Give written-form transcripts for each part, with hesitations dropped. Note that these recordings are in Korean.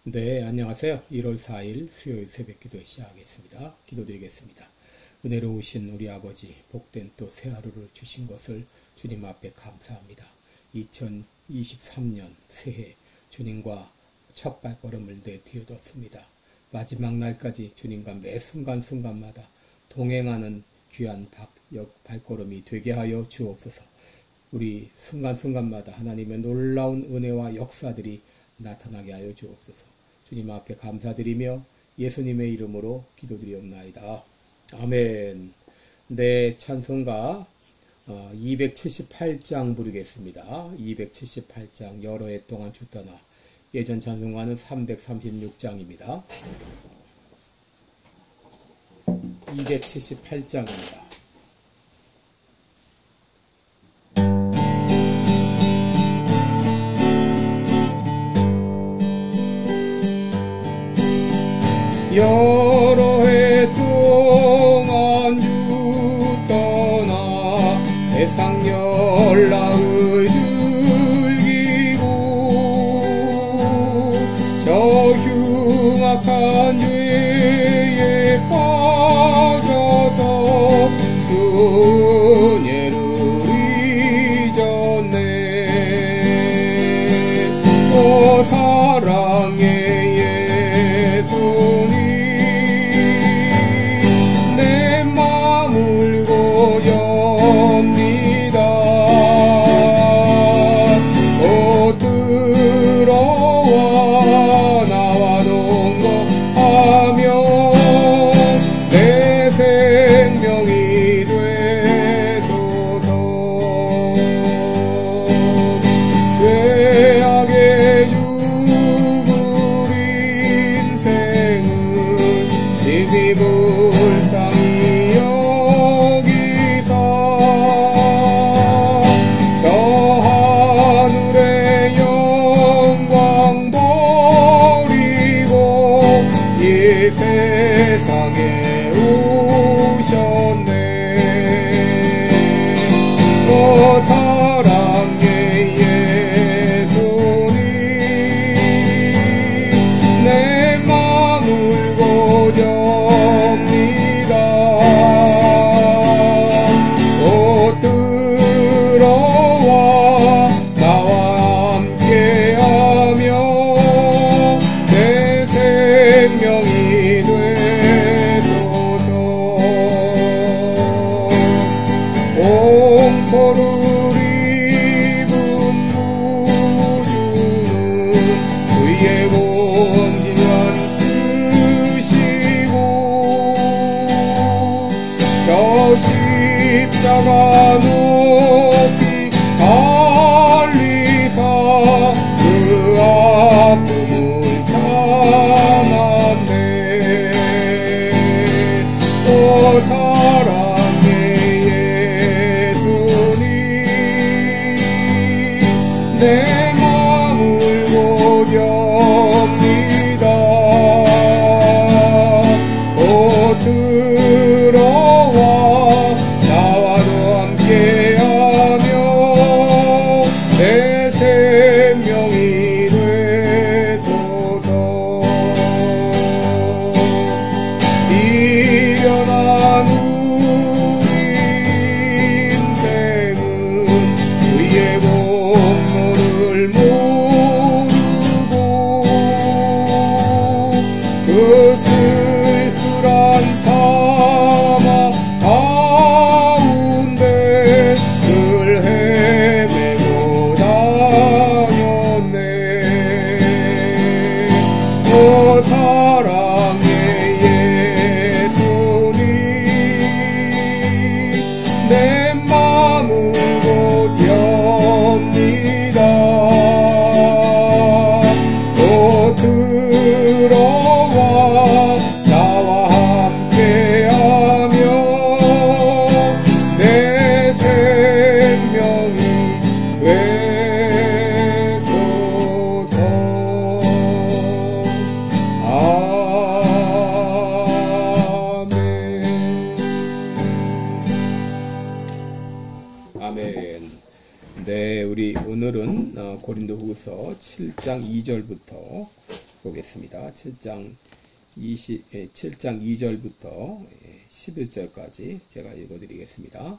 네, 안녕하세요. 1월 4일 수요일 새벽기도 시작하겠습니다. 기도드리겠습니다. 은혜로우신 우리 아버지, 복된 또 새 하루를 주신 것을 주님 앞에 감사합니다. 2023년 새해 주님과 첫 발걸음을 내디뎌뒀습니다. 마지막 날까지 주님과 매 순간순간마다 동행하는 귀한 발걸음이 되게 하여 주옵소서. 우리 순간순간마다 하나님의 놀라운 은혜와 역사들이 나타나게 하여 주옵소서. 주님 앞에 감사드리며 예수님의 이름으로 기도드리옵나이다. 아멘. 네, 찬송가 278장 부르겠습니다. 278장 여러 해 동안 주 떠나. 예전 찬송가는 336장입니다. 278장입니다. 여러 해 동안 주 떠나 세상 열나의 즐기고 저 흉악한 죄에 빠져서 은혜를 잊었네. 오 사랑의 불쌍히 여기사 저 하늘의 영광 버리고 이 세상에 오셨네. 오 사랑의 예수님 내 마음을 고져 공포를 입은 구주는 그의 온전한 쓰시고 저 십자가 높이 달리사 그 아픔을 참았네. 오 사랑의 내 마음을 고렵니다. 오 들어와 나와도 함께하며 내 생명이 되소서. 미련한 우리 인생은 그의 모르고 그 쓸쓸한 사막 가운데 늘 헤매고 다녔네. 오 사랑의 예수님 내 마음을 고렵니다. 들어와 나와 함께하며 내 생명이 되소서. 아멘. 아멘. 네, 우리 오늘은 고린도후서 7장 2절부터 보겠습니다. 7장 2절부터 11절까지 제가 읽어드리겠습니다.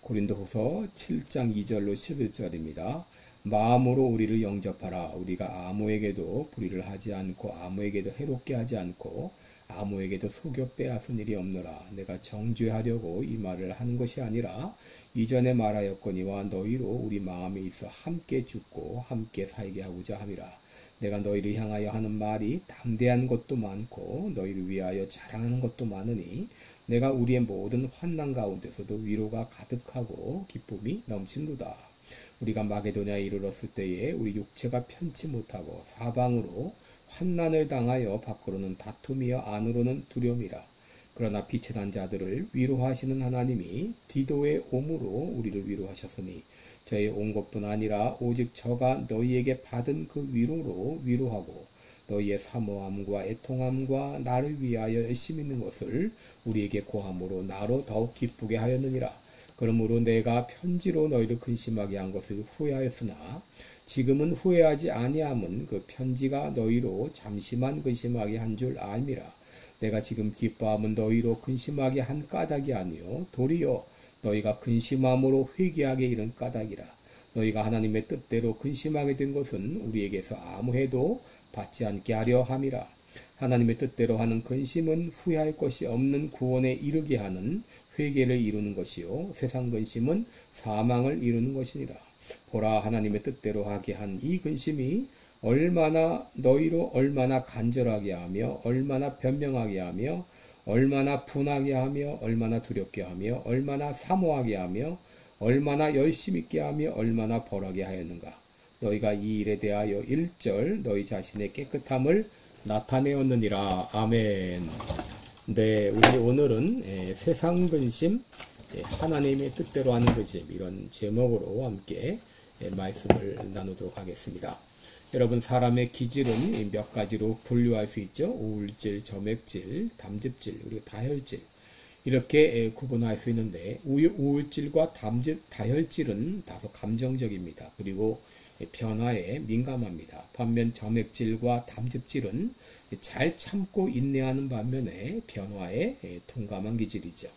고린도후서 7장 2절로 11절입니다. 마음으로 우리를 영접하라. 우리가 아무에게도 불의를 하지 않고 아무에게도 해롭게 하지 않고 아무에게도 속여 빼앗은 일이 없노라. 내가 정죄하려고 이 말을 하는 것이 아니라 이전에 말하였거니와 너희로 우리 마음에 있어 함께 죽고 함께 살게 하고자 함이라. 내가 너희를 향하여 하는 말이 담대한 것도 많고 너희를 위하여 자랑하는 것도 많으니 내가 우리의 모든 환난 가운데서도 위로가 가득하고 기쁨이 넘친도다. 우리가 마게도냐에 이르렀을 때에 우리 육체가 편치 못하고 사방으로 환난을 당하여 밖으로는 다툼이여 안으로는 두려움이라. 그러나 빛에 난 자들을 위로하시는 하나님이 디도의 옴으로 우리를 위로하셨으니 저의 온 것뿐 아니라 오직 저가 너희에게 받은 그 위로로 위로하고 너희의 사모함과 애통함과 나를 위하여 열심 있는 것을 우리에게 고함으로 나로 더욱 기쁘게 하였느니라. 그러므로 내가 편지로 너희를 근심하게 한 것을 후회하였으나 지금은 후회하지 아니함은 그 편지가 너희로 잠시만 근심하게 한 줄 알미라. 내가 지금 기뻐함은 너희로 근심하게 한 까닭이 아니요 도리어 너희가 근심함으로 회개하게 이른 까닭이라. 너희가 하나님의 뜻대로 근심하게 된 것은 우리에게서 아무 해도 받지 않게 하려 함이라. 하나님의 뜻대로 하는 근심은 후회할 것이 없는 구원에 이르게 하는 회개를 이루는 것이요 세상 근심은 사망을 이루는 것이니라. 보라, 하나님의 뜻대로 하게 한 이 근심이 얼마나 너희로 얼마나 간절하게 하며 얼마나 변명하게 하며 얼마나 분하게 하며 얼마나 두렵게 하며 얼마나 사모하게 하며 얼마나 열심 있게 하며 얼마나 벌하게 하였는가. 너희가 이 일에 대하여 1절 너희 자신의 깨끗함을 나타내었느니라. 아멘. 네, 우리 오늘은 세상 근심, 하나님의 뜻대로 하는 근심, 이런 제목으로 함께 말씀을 나누도록 하겠습니다. 여러분, 사람의 기질은 몇 가지로 분류할 수 있죠. 우울질, 점액질, 담즙질, 그리고 다혈질, 이렇게 구분할 수 있는데 우울질과 다혈질은 다소 감정적입니다. 그리고 변화에 민감합니다. 반면 점액질과 담즙질은 잘 참고 인내하는 반면에 변화에 둔감한 기질이죠.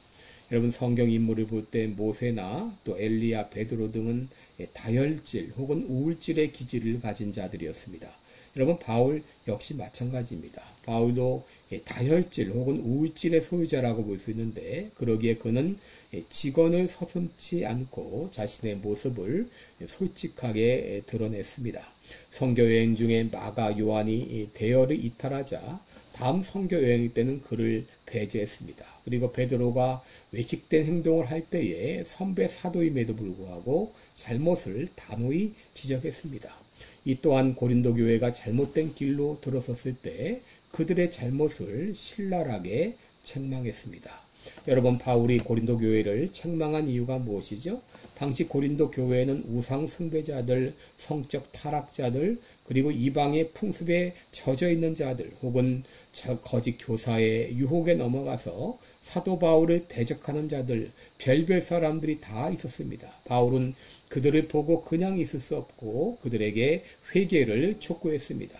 여러분, 성경 인물을 볼 때 모세나 또 엘리야, 베드로 등은 다혈질 혹은 우울질의 기질을 가진 자들이었습니다. 여러분, 바울 역시 마찬가지입니다. 바울도 다혈질 혹은 우울질의 소유자라고 볼 수 있는데 그러기에 그는 직언을 서슴지 않고 자신의 모습을 솔직하게 드러냈습니다. 선교여행 중에 마가, 요한이 대열을 이탈하자 다음 선교여행 때는 그를 배제했습니다. 그리고 베드로가 외식된 행동을 할 때에 선배 사도임에도 불구하고 잘못을 단호히 지적했습니다. 이 또한 고린도 교회가 잘못된 길로 들어섰을 때 그들의 잘못을 신랄하게 책망했습니다. 여러분, 바울이 고린도 교회를 책망한 이유가 무엇이죠? 당시 고린도 교회는 우상 숭배자들, 성적 타락자들, 그리고 이방의 풍습에 젖어 있는 자들 혹은 거짓 교사의 유혹에 넘어가서 사도 바울을 대적하는 자들, 별별 사람들이 다 있었습니다. 바울은 그들을 보고 그냥 있을 수 없고 그들에게 회개를 촉구했습니다.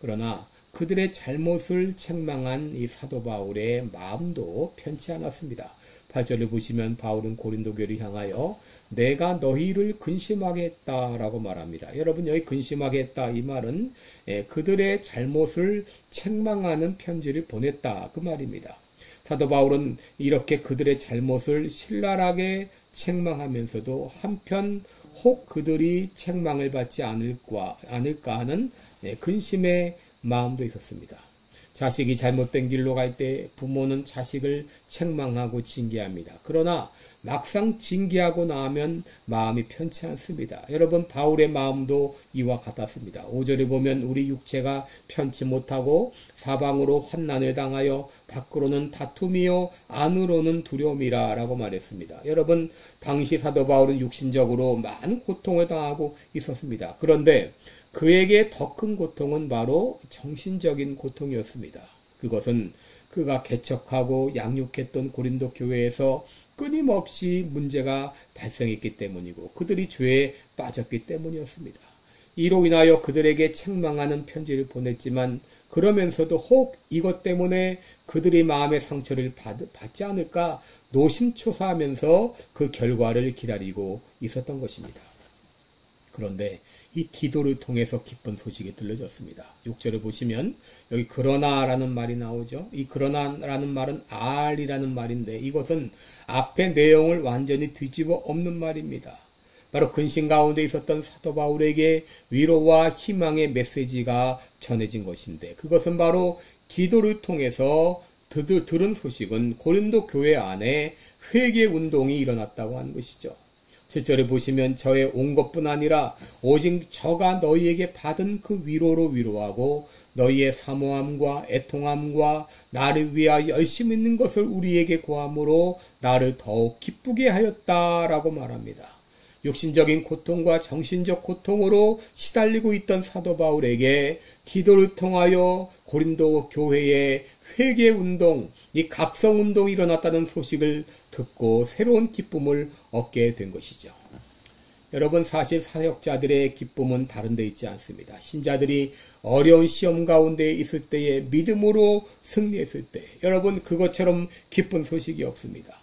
그러나 그들의 잘못을 책망한 이 사도 바울의 마음도 편치 않았습니다. 8절을 보시면 바울은 고린도 교회를 향하여 내가 너희를 근심하게 했다라고 말합니다. 여러분, 여기 근심하게 했다, 이 말은 그들의 잘못을 책망하는 편지를 보냈다, 그 말입니다. 사도 바울은 이렇게 그들의 잘못을 신랄하게 책망하면서도 한편 혹 그들이 책망을 받지 않을까 하는 근심의 마음도 있었습니다. 자식이 잘못된 길로 갈 때 부모는 자식을 책망하고 징계합니다. 그러나 막상 징계하고 나면 마음이 편치 않습니다. 여러분, 바울의 마음도 이와 같았습니다. 5절에 보면 우리 육체가 편치 못하고 사방으로 환난을 당하여 밖으로는 다툼이요 안으로는 두려움이라 라고 말했습니다. 여러분, 당시 사도 바울은 육신적으로 많은 고통을 당하고 있었습니다. 그런데 그에게 더 큰 고통은 바로 정신적인 고통이었습니다. 그것은 그가 개척하고 양육했던 고린도 교회에서 끊임없이 문제가 발생했기 때문이고 그들이 죄에 빠졌기 때문이었습니다. 이로 인하여 그들에게 책망하는 편지를 보냈지만 그러면서도 혹 이것 때문에 그들이 마음의 상처를 받지 않을까 노심초사하면서 그 결과를 기다리고 있었던 것입니다. 그런데 이 디도를 통해서 기쁜 소식이 들려졌습니다. 6절에 보시면 여기 그러나라는 말이 나오죠. 이 그러나라는 말은 알이라는 말인데 이것은 앞의 내용을 완전히 뒤집어 엎는 말입니다. 바로 근심 가운데 있었던 사도 바울에게 위로와 희망의 메시지가 전해진 것인데 그것은 바로 기도를 통해서 들은 소식은 고린도 교회 안에 회개 운동이 일어났다고 하는 것이죠. 7절에 보시면 저의 온 것뿐 아니라 오직 저가 너희에게 받은 그 위로로 위로하고 너희의 사모함과 애통함과 나를 위하여 열심히 있는 것을 우리에게 고함으로 나를 더욱 기쁘게 하였다라고 말합니다. 육신적인 고통과 정신적 고통으로 시달리고 있던 사도 바울에게 기도를 통하여 고린도 교회의 회개운동, 이 각성운동이 일어났다는 소식을 듣고 새로운 기쁨을 얻게 된 것이죠. 여러분 사실 사역자들의 기쁨은 다른 데 있지 않습니다. 신자들이 어려운 시험 가운데 있을 때에 믿음으로 승리했을 때 여러분 그것처럼 기쁜 소식이 없습니다.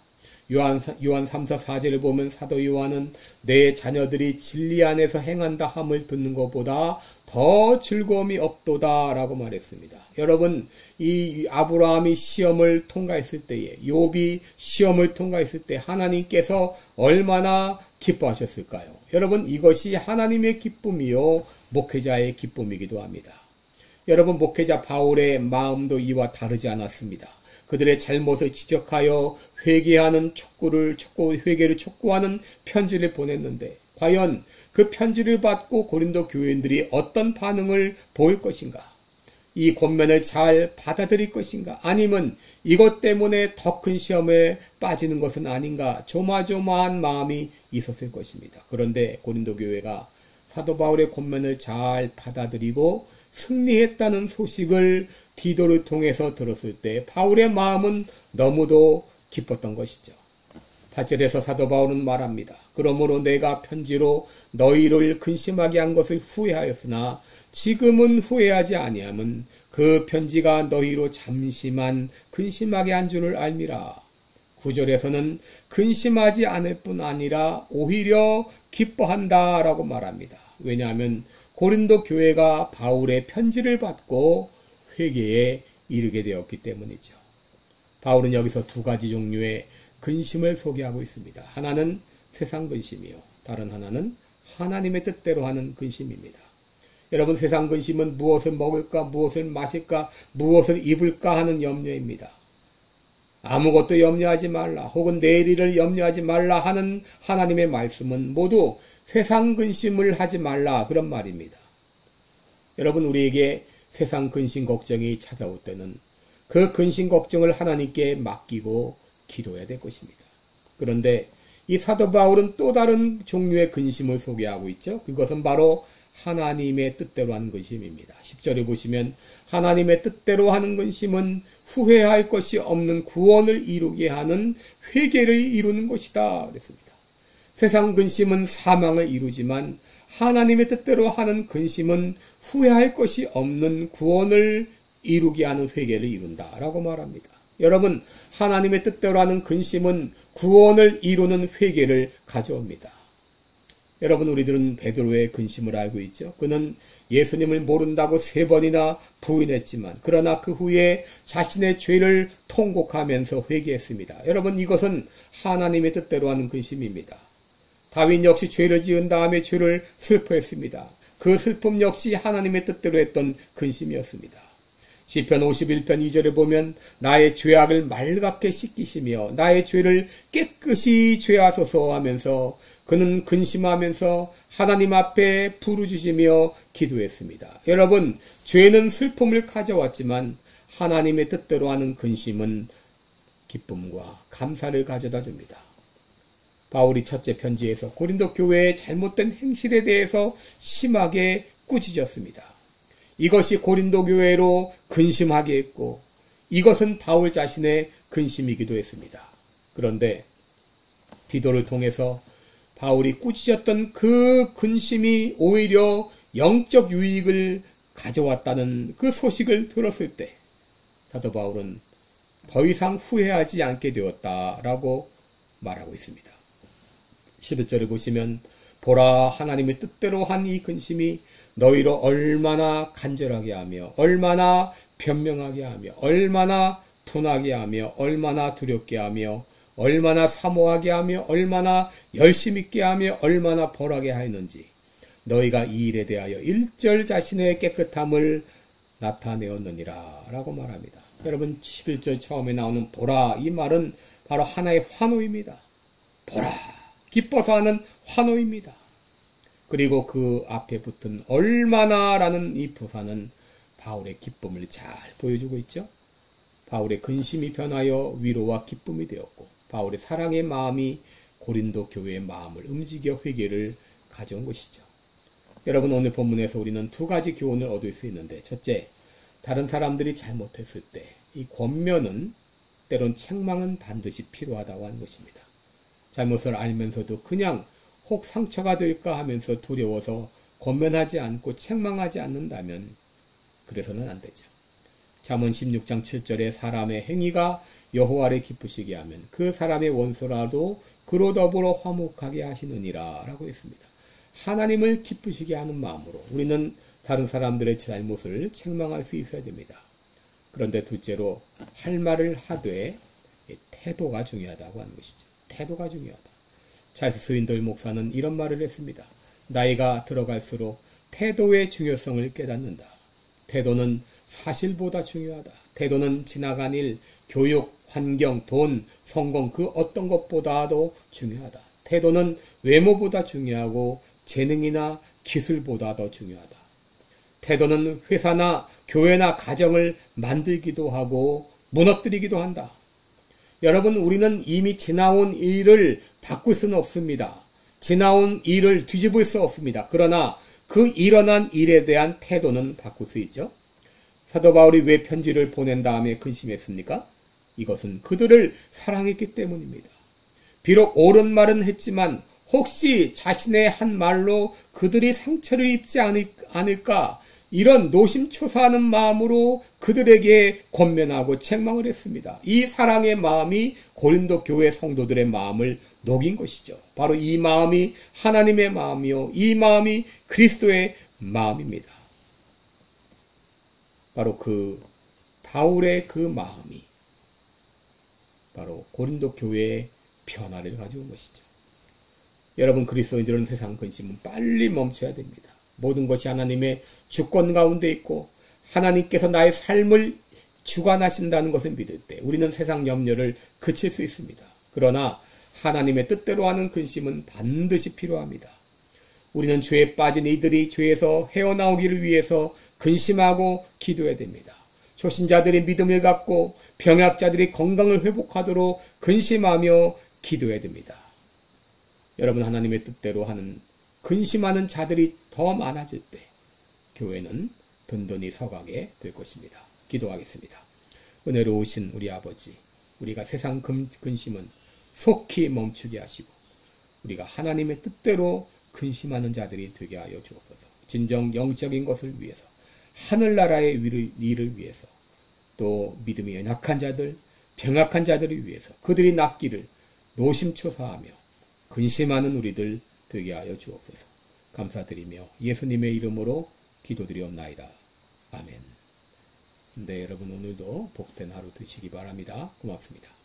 요한 3서 4절을 보면 사도 요한은 내 자녀들이 진리 안에서 행한다 함을 듣는 것보다 더 즐거움이 없도다 라고 말했습니다. 여러분 이 아브라함이 시험을 통과했을 때에 욥이 시험을 통과했을 때 하나님께서 얼마나 기뻐하셨을까요? 여러분 이것이 하나님의 기쁨이요 목회자의 기쁨이기도 합니다. 여러분 목회자 바울의 마음도 이와 다르지 않았습니다. 그들의 잘못을 지적하여 회개를 촉구하는 편지를 보냈는데 과연 그 편지를 받고 고린도 교인들이 어떤 반응을 보일 것인가? 이 권면을 잘 받아들일 것인가? 아니면 이것 때문에 더 큰 시험에 빠지는 것은 아닌가? 조마조마한 마음이 있었을 것입니다. 그런데 고린도 교회가 사도 바울의 권면을 잘 받아들이고 승리했다는 소식을 디도를 통해서 들었을 때 바울의 마음은 너무도 기뻤던 것이죠. 8절에서 사도 바울은 말합니다. 그러므로 내가 편지로 너희를 근심하게 한 것을 후회하였으나 지금은 후회하지 아니함은 그 편지가 너희로 잠시만 근심하게 한 줄을 알미라. 9절에서는 근심하지 않을 뿐 아니라 오히려 기뻐한다라고 말합니다. 왜냐하면 고린도 교회가 바울의 편지를 받고 회개에 이르게 되었기 때문이죠. 바울은 여기서 두 가지 종류의 근심을 소개하고 있습니다. 하나는 세상 근심이요. 다른 하나는 하나님의 뜻대로 하는 근심입니다. 여러분 세상 근심은 무엇을 먹을까, 무엇을 마실까, 무엇을 입을까 하는 염려입니다. 아무것도 염려하지 말라 혹은 내일 일을 염려하지 말라 하는 하나님의 말씀은 모두 세상 근심을 하지 말라 그런 말입니다. 여러분 우리에게 세상 근심 걱정이 찾아올 때는 그 근심 걱정을 하나님께 맡기고 기도해야 될 것입니다. 그런데 이 사도 바울은 또 다른 종류의 근심을 소개하고 있죠. 그것은 바로 하나님의 뜻대로 하는 근심입니다. 10절에 보시면 하나님의 뜻대로 하는 근심은 후회할 것이 없는 구원을 이루게 하는 회개를 이루는 것이다 그랬습니다. 세상 근심은 사망을 이루지만 하나님의 뜻대로 하는 근심은 후회할 것이 없는 구원을 이루게 하는 회개를 이룬다라고 말합니다. 여러분 하나님의 뜻대로 하는 근심은 구원을 이루는 회개를 가져옵니다. 여러분 우리들은 베드로의 근심을 알고 있죠. 그는 예수님을 모른다고 3번이나 부인했지만 그러나 그 후에 자신의 죄를 통곡하면서 회개했습니다. 여러분 이것은 하나님의 뜻대로 하는 근심입니다. 다윗 역시 죄를 지은 다음에 죄를 슬퍼했습니다. 그 슬픔 역시 하나님의 뜻대로 했던 근심이었습니다. 시편 51편 2절에 보면 나의 죄악을 말갛게 씻기시며 나의 죄를 깨끗이 죄하소서 하면서 그는 근심하면서 하나님 앞에 부르짖으며 기도했습니다. 여러분 죄는 슬픔을 가져왔지만 하나님의 뜻대로 하는 근심은 기쁨과 감사를 가져다 줍니다. 바울이 첫째 편지에서 고린도 교회의 잘못된 행실에 대해서 심하게 꾸짖었습니다. 이것이 고린도 교회로 근심하게 했고 이것은 바울 자신의 근심이기도 했습니다. 그런데 디도를 통해서 바울이 꾸짖었던 그 근심이 오히려 영적 유익을 가져왔다는 그 소식을 들었을 때 사도 바울은 더 이상 후회하지 않게 되었다라고 말하고 있습니다. 11절을 보시면 보라 하나님의 뜻대로 한 이 근심이 너희로 얼마나 간절하게 하며 얼마나 변명하게 하며 얼마나 분하게 하며 얼마나 두렵게 하며 얼마나 사모하게 하며 얼마나 열심 있게 하며 얼마나 벌하게 하였는지 너희가 이 일에 대하여 일절 자신의 깨끗함을 나타내었느니라 라고 말합니다. 여러분 11절 처음에 나오는 보라 이 말은 바로 하나의 환호입니다. 보라 기뻐서 하는 환호입니다. 그리고 그 앞에 붙은 얼마나 라는 이 부사는 바울의 기쁨을 잘 보여주고 있죠. 바울의 근심이 변하여 위로와 기쁨이 되었고 바울의 사랑의 마음이 고린도 교회의 마음을 움직여 회개를 가져온 것이죠. 여러분 오늘 본문에서 우리는 두 가지 교훈을 얻을 수 있는데 첫째, 다른 사람들이 잘못했을 때 이 권면은 때론 책망은 반드시 필요하다고 하는 것입니다. 잘못을 알면서도 그냥 혹 상처가 될까 하면서 두려워서 권면하지 않고 책망하지 않는다면 그래서는 안 되죠. 잠언 16장 7절에 사람의 행위가 여호와를 기쁘시게 하면 그 사람의 원수라도 그로 더불어 화목하게 하시느니라 라고 했습니다. 하나님을 기쁘시게 하는 마음으로 우리는 다른 사람들의 잘못을 책망할 수 있어야 됩니다. 그런데 둘째로 할 말을 하되 태도가 중요하다고 하는 것이죠. 태도가 중요하다. 찰스 스윈돌 목사는 이런 말을 했습니다. 나이가 들어갈수록 태도의 중요성을 깨닫는다. 태도는 사실보다 중요하다. 태도는 지나간 일, 교육, 환경, 돈, 성공 그 어떤 것보다도 중요하다. 태도는 외모보다 중요하고 재능이나 기술보다 더 중요하다. 태도는 회사나 교회나 가정을 만들기도 하고 무너뜨리기도 한다. 여러분 우리는 이미 지나온 일을 바꿀 수는 없습니다. 지나온 일을 뒤집을 수 없습니다. 그러나 그 일어난 일에 대한 태도는 바꿀 수 있죠. 사도 바울이 왜 편지를 보낸 다음에 근심했습니까? 이것은 그들을 사랑했기 때문입니다. 비록 옳은 말은 했지만 혹시 자신의 한 말로 그들이 상처를 입지 않을까 이런 노심초사하는 마음으로 그들에게 권면하고 책망을 했습니다. 이 사랑의 마음이 고린도 교회 성도들의 마음을 녹인 것이죠. 바로 이 마음이 하나님의 마음이요. 이 마음이 그리스도의 마음입니다. 바로 그 바울의 그 마음이 바로 고린도 교회의 변화를 가져온 것이죠. 여러분 그리스도인들은 세상 근심은 빨리 멈춰야 됩니다. 모든 것이 하나님의 주권 가운데 있고 하나님께서 나의 삶을 주관하신다는 것을 믿을 때 우리는 세상 염려를 그칠 수 있습니다. 그러나 하나님의 뜻대로 하는 근심은 반드시 필요합니다. 우리는 죄에 빠진 이들이 죄에서 헤어나오기를 위해서 근심하고 기도해야 됩니다. 초신자들이 믿음을 갖고 병약자들이 건강을 회복하도록 근심하며 기도해야 됩니다. 여러분 하나님의 뜻대로 하는 근심하는 자들이 더 많아질 때 교회는 든든히 서가게 될 것입니다. 기도하겠습니다. 은혜로우신 우리 아버지, 우리가 세상 근심은 속히 멈추게 하시고 우리가 하나님의 뜻대로 근심하는 자들이 되게 하여 주옵소서. 진정 영적인 것을 위해서 하늘나라의 일을 위해서 또 믿음이 연약한 자들, 병약한 자들을 위해서 그들이 낫기를 노심초사하며 근심하는 우리들 되게 하여 주옵소서. 감사드리며 예수님의 이름으로 기도드리옵나이다. 아멘. 네, 여러분 오늘도 복된 하루 되시기 바랍니다. 고맙습니다.